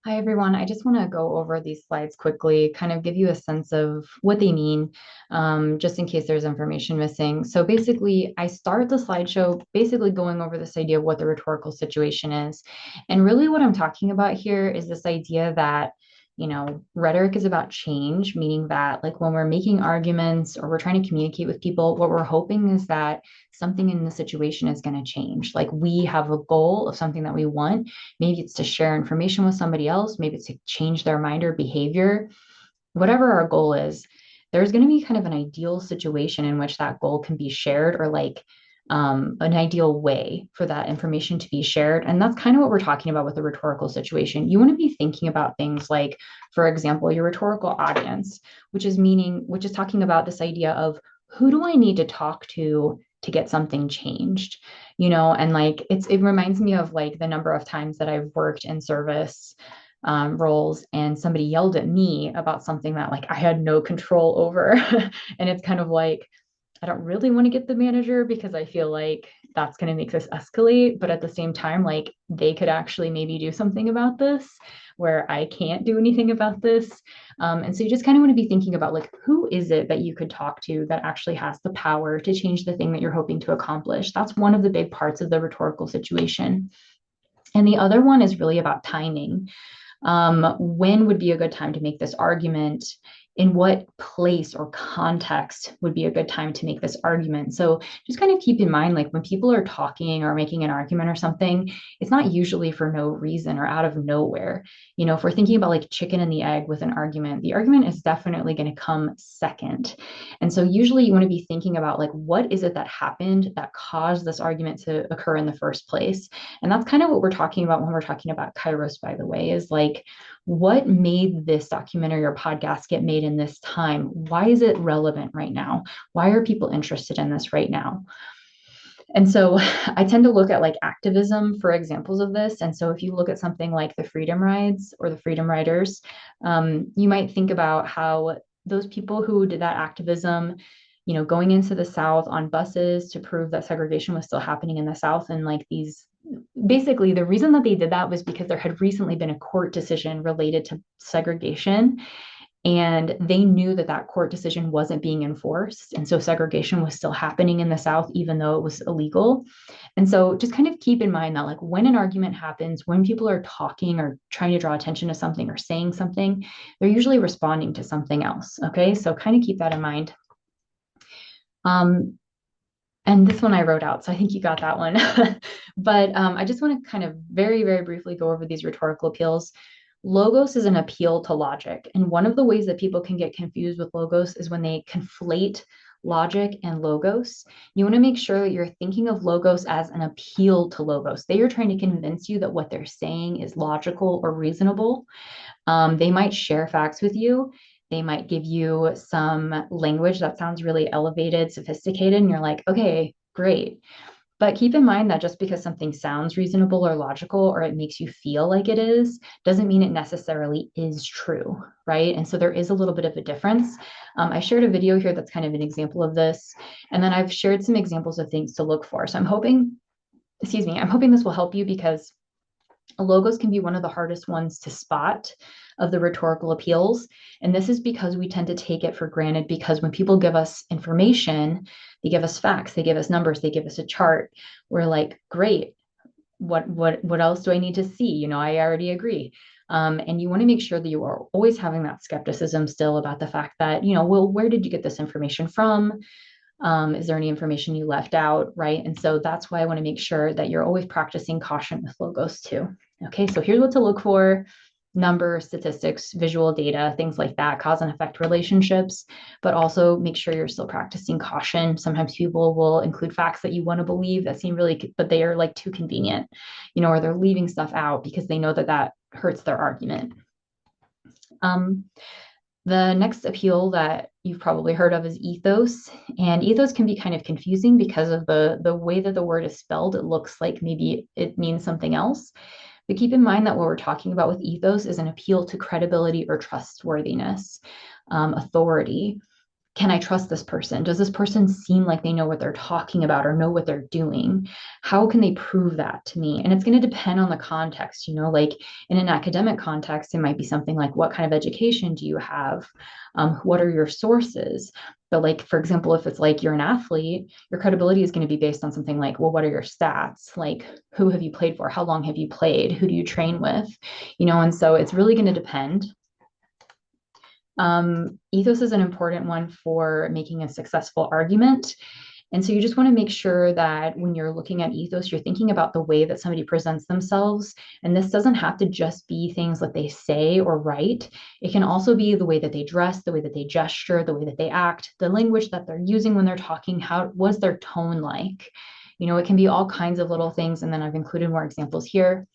Hi, everyone. I just want to go over these slides quickly, kind of give you a sense of what they mean, just in case there's information missing. So basically, I start the slideshow basically going over this idea of what the rhetorical situation is. And really what I'm talking about here is this idea that rhetoric is about change, meaning that like when we're making arguments or we're trying to communicate with people, what we're hoping is that something in the situation is going to change. Like we have a goal of something that we want. Maybe it's to share information with somebody else. Maybe it's to change their mind or behavior. Whatever our goal is, there's going to be kind of an ideal situation in which that goal can be shared or like an ideal way for that information to be shared. And that's kind of what we're talking about with the rhetorical situation. You want to be thinking about things like, for example, your rhetorical audience, which is talking about this idea of who do I need to talk to get something changed, and like it reminds me of like the number of times that I've worked in service roles and somebody yelled at me about something that like I had no control over. And it's kind of like, I don't really want to get the manager because I feel like that's going to make this escalate. But at the same time, like they could actually maybe do something about this where I can't do anything about this. And so you just kind of want to be thinking about like, who is it that you could talk to that actually has the power to change the thing that you're hoping to accomplish? That's one of the big parts of the rhetorical situation. And the other one is really about timing. When would be a good time to make this argument? In what place or context would be a good time to make this argument? So just kind of keep in mind, like when people are talking or making an argument or something, it's not usually for no reason or out of nowhere. If we're thinking about like chicken and the egg with an argument, the argument is definitely going to come second. And so usually you want to be thinking about like, what is it that happened that caused this argument to occur in the first place? And that's kind of what we're talking about when we're talking about Kairos, by the way, is like, what made this documentary or podcast get made in this time? Why is it relevant right now? Why are people interested in this right now? And so I tend to look at like activism for examples of this. And so if you look at something like the Freedom Rides or the Freedom Riders, you might think about how those people who did that activism, going into the South on buses to prove that segregation was still happening in the South, and like these basically the reason that they did that was because there had recently been a court decision related to segregation, and they knew that that court decision wasn't being enforced, and so segregation was still happening in the South even though it was illegal. And so just kind of keep in mind that like when an argument happens, when people are talking or trying to draw attention to something or saying something, they're usually responding to something else. Okay, so kind of keep that in mind. And this one I wrote out, so I think you got that one. But I just want to kind of very, very briefly go over these rhetorical appeals. Logos is an appeal to logic. And one of the ways that people can get confused with logos is when they conflate logic and logos. You want to make sure that you're thinking of logos as an appeal to logos. They are trying to convince you that what they're saying is logical or reasonable. They might share facts with you. They might give you some language that sounds really elevated, sophisticated, and you're like, okay, great. But keep in mind that just because something sounds reasonable or logical or it makes you feel like it is, doesn't mean it necessarily is true, right? And so there is a little bit of a difference. I shared a video here that's kind of an example of this. And then I've shared some examples of things to look for. So I'm hoping this will help you because logos can be one of the hardest ones to spot of the rhetorical appeals. And this is because we tend to take it for granted, because when people give us information, they give us facts, they give us numbers, they give us a chart. We're like, great, what else do I need to see? I already agree. And you want to make sure that you are always having that skepticism still about the fact that, well, where did you get this information from? Is there any information you left out, right? And so that's why I want to make sure that you're always practicing caution with logos too. Okay, so here's what to look for: numbers, statistics, visual data, things like that, cause and effect relationships, but also make sure you're still practicing caution. Sometimes people will include facts that you want to believe that seem really, but they are like too convenient, or they're leaving stuff out because they know that that hurts their argument. The next appeal that you've probably heard of is ethos. And ethos can be kind of confusing because of the way that the word is spelled. It looks like maybe it means something else. But keep in mind that what we're talking about with ethos is an appeal to credibility or trustworthiness, authority, can I trust this person? Does this person seem like they know what they're talking about or know what they're doing? How can they prove that to me? And it's going to depend on the context, like in an academic context, it might be something like, what kind of education do you have? What are your sources? But like, for example, if it's like you're an athlete, your credibility is going to be based on something like, well, what are your stats? Like, who have you played for? How long have you played? Who do you train with? And so it's really going to depend. Ethos is an important one for making a successful argument. And so you just want to make sure that when you're looking at ethos, you're thinking about the way that somebody presents themselves. And this doesn't have to just be things that they say or write. It can also be the way that they dress, the way that they gesture, the way that they act, the language that they're using when they're talking. How was their tone like? It can be all kinds of little things. And then I've included more examples here.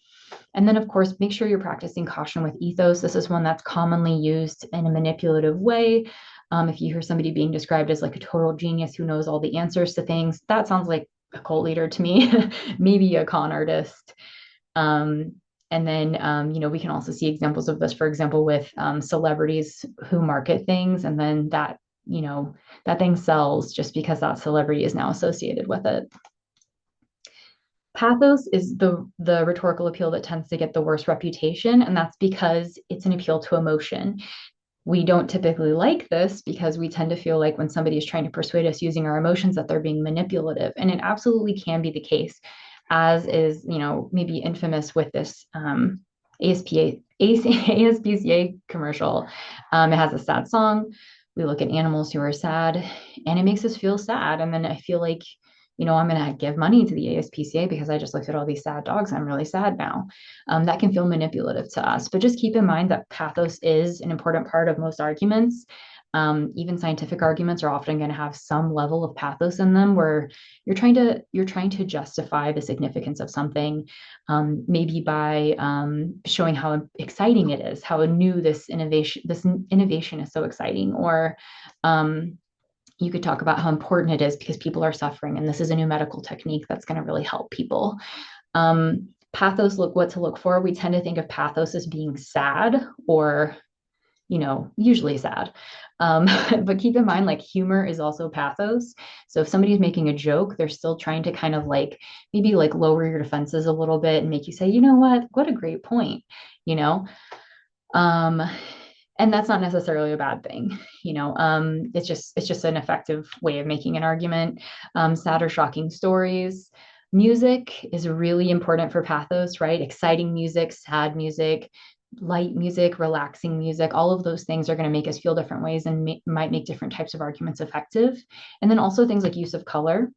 And then, of course, make sure you're practicing caution with ethos. This is one that's commonly used in a manipulative way. If you hear somebody being described as like a total genius who knows all the answers to things, that sounds like a cult leader to me, maybe a con artist. And then, we can also see examples of this, for example, with celebrities who market things, and then that thing sells just because that celebrity is now associated with it. Pathos is the rhetorical appeal that tends to get the worst reputation, and that's because it's an appeal to emotion. We don't typically like this because we tend to feel like when somebody is trying to persuade us using our emotions that they're being manipulative, and it absolutely can be the case, as is maybe infamous with this ASPCA commercial. It has a sad song. We look at animals who are sad, and it makes us feel sad, and then I feel like I'm going to give money to the ASPCA because I just looked at all these sad dogs. I'm really sad now. That can feel manipulative to us. But just keep in mind that pathos is an important part of most arguments. Even scientific arguments are often going to have some level of pathos in them, where you're trying to justify the significance of something, maybe by showing how exciting it is, how new this innovation is so exciting, or you could talk about how important it is because people are suffering, and this is a new medical technique that's going to really help people. Pathos, what to look for. We tend to think of pathos as being sad, or usually sad. But keep in mind, like, humor is also pathos. So if somebody's making a joke, they're still trying to kind of like maybe like lower your defenses a little bit and make you say, what a great point, you know? Um, and that's not necessarily a bad thing. It's just an effective way of making an argument. Sad or shocking stories. Music is really important for pathos, right? Exciting music, sad music, light music, relaxing music, all of those things are going to make us feel different ways and might make different types of arguments effective. And then also things like use of color.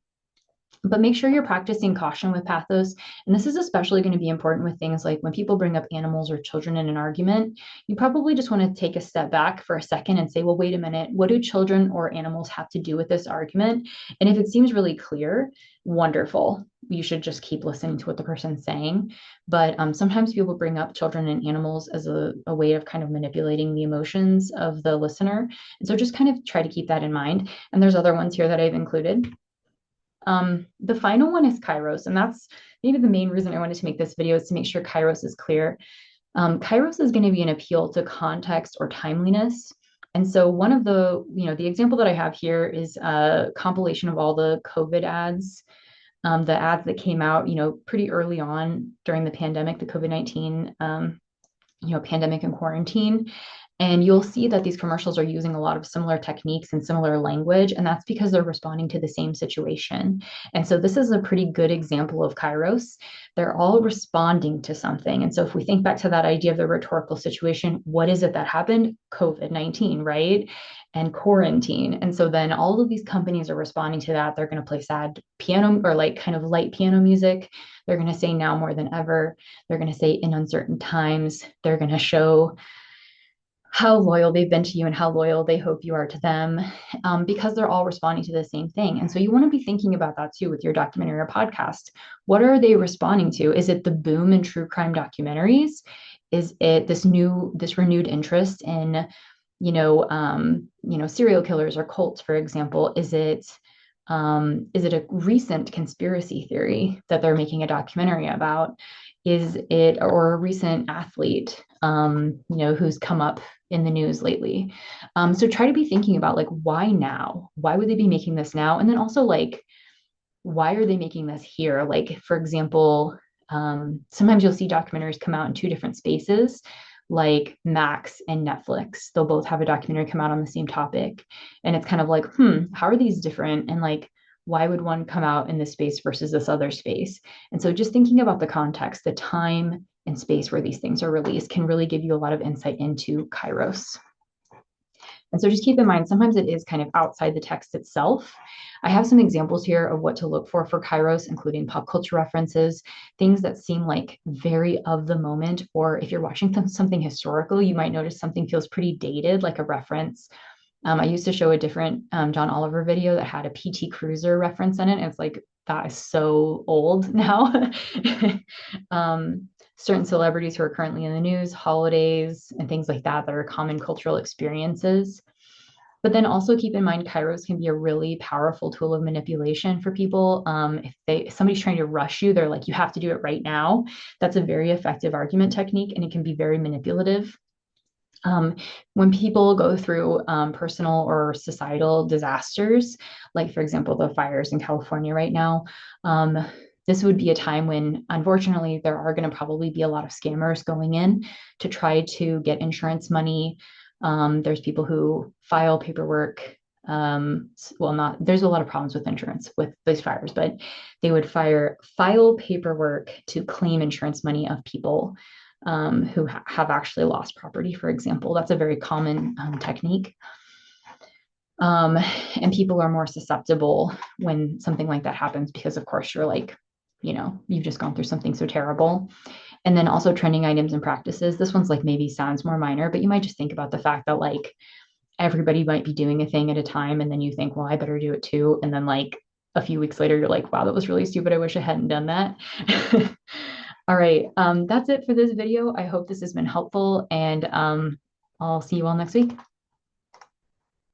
But make sure you're practicing caution with pathos. And this is especially going to be important with things like when people bring up animals or children in an argument, you probably just want to take a step back for a second and say, well, wait a minute, what do children or animals have to do with this argument? And if it seems really clear, wonderful. You should just keep listening to what the person's saying. But sometimes people bring up children and animals as a way of kind of manipulating the emotions of the listener. And so just kind of try to keep that in mind. And there's other ones here that I've included. The final one is Kairos, and that's maybe the main reason I wanted to make this video, is to make sure Kairos is clear. Kairos is going to be an appeal to context or timeliness. And so one of the example that I have here is a compilation of all the COVID ads, the ads that came out, pretty early on during the pandemic, the COVID-19, pandemic and quarantine. And you'll see that these commercials are using a lot of similar techniques and similar language, and that's because they're responding to the same situation. And so this is a pretty good example of Kairos. They're all responding to something. And so if we think back to that idea of the rhetorical situation, what is it that happened? COVID-19, right? And quarantine. And so then all of these companies are responding to that. They're going to play sad piano or like kind of light piano music. They're going to say now more than ever. They're going to say in uncertain times. They're going to show how loyal they've been to you and how loyal they hope you are to them, because they're all responding to the same thing. And so you want to be thinking about that too with your documentary or podcast. What are they responding to? Is it the boom in true crime documentaries? Is it this renewed interest in, serial killers or cults, for example? Is it a recent conspiracy theory that they're making a documentary about? Is it or a recent athlete, who's come up in the news lately? So try to be thinking about like why now? Why would they be making this now? And then also like why are they making this here? Like, for example, sometimes you'll see documentaries come out in two different spaces, like Max and Netflix. They'll both have a documentary come out on the same topic. And it's kind of like, how are these different? And like, why would one come out in this space versus this other space? And so just thinking about the context, the time and space where these things are released can really give you a lot of insight into Kairos. And so just keep in mind, sometimes it is kind of outside the text itself. I have some examples here of what to look for Kairos, including pop culture references, things that seem like very of the moment, or if you're watching something historical, you might notice something feels pretty dated, like a reference. I used to show a different John Oliver video that had a PT Cruiser reference in it. And it's like, that is so old now. Certain celebrities who are currently in the news, holidays, and things like that are common cultural experiences. But then also keep in mind, Kairos can be a really powerful tool of manipulation for people. If somebody's trying to rush you, they're like, you have to do it right now. That's a very effective argument technique, and it can be very manipulative. When people go through personal or societal disasters, like for example, the fires in California right now, this would be a time when, unfortunately, there are going to probably be a lot of scammers going in to try to get insurance money. There's people who file paperwork. There's a lot of problems with insurance with those fires, but they would file paperwork to claim insurance money of people who have actually lost property, for example. That's a very common technique. And people are more susceptible when something like that happens because, of course, you're like, you've just gone through something so terrible. And then also trending items and practices. This one's like maybe sounds more minor, but you might just think about the fact that like everybody might be doing a thing at a time. And then you think, well, I better do it too. And then like a few weeks later, you're like, wow, that was really stupid. I wish I hadn't done that. All right. That's it for this video. I hope this has been helpful, and I'll see you all next week.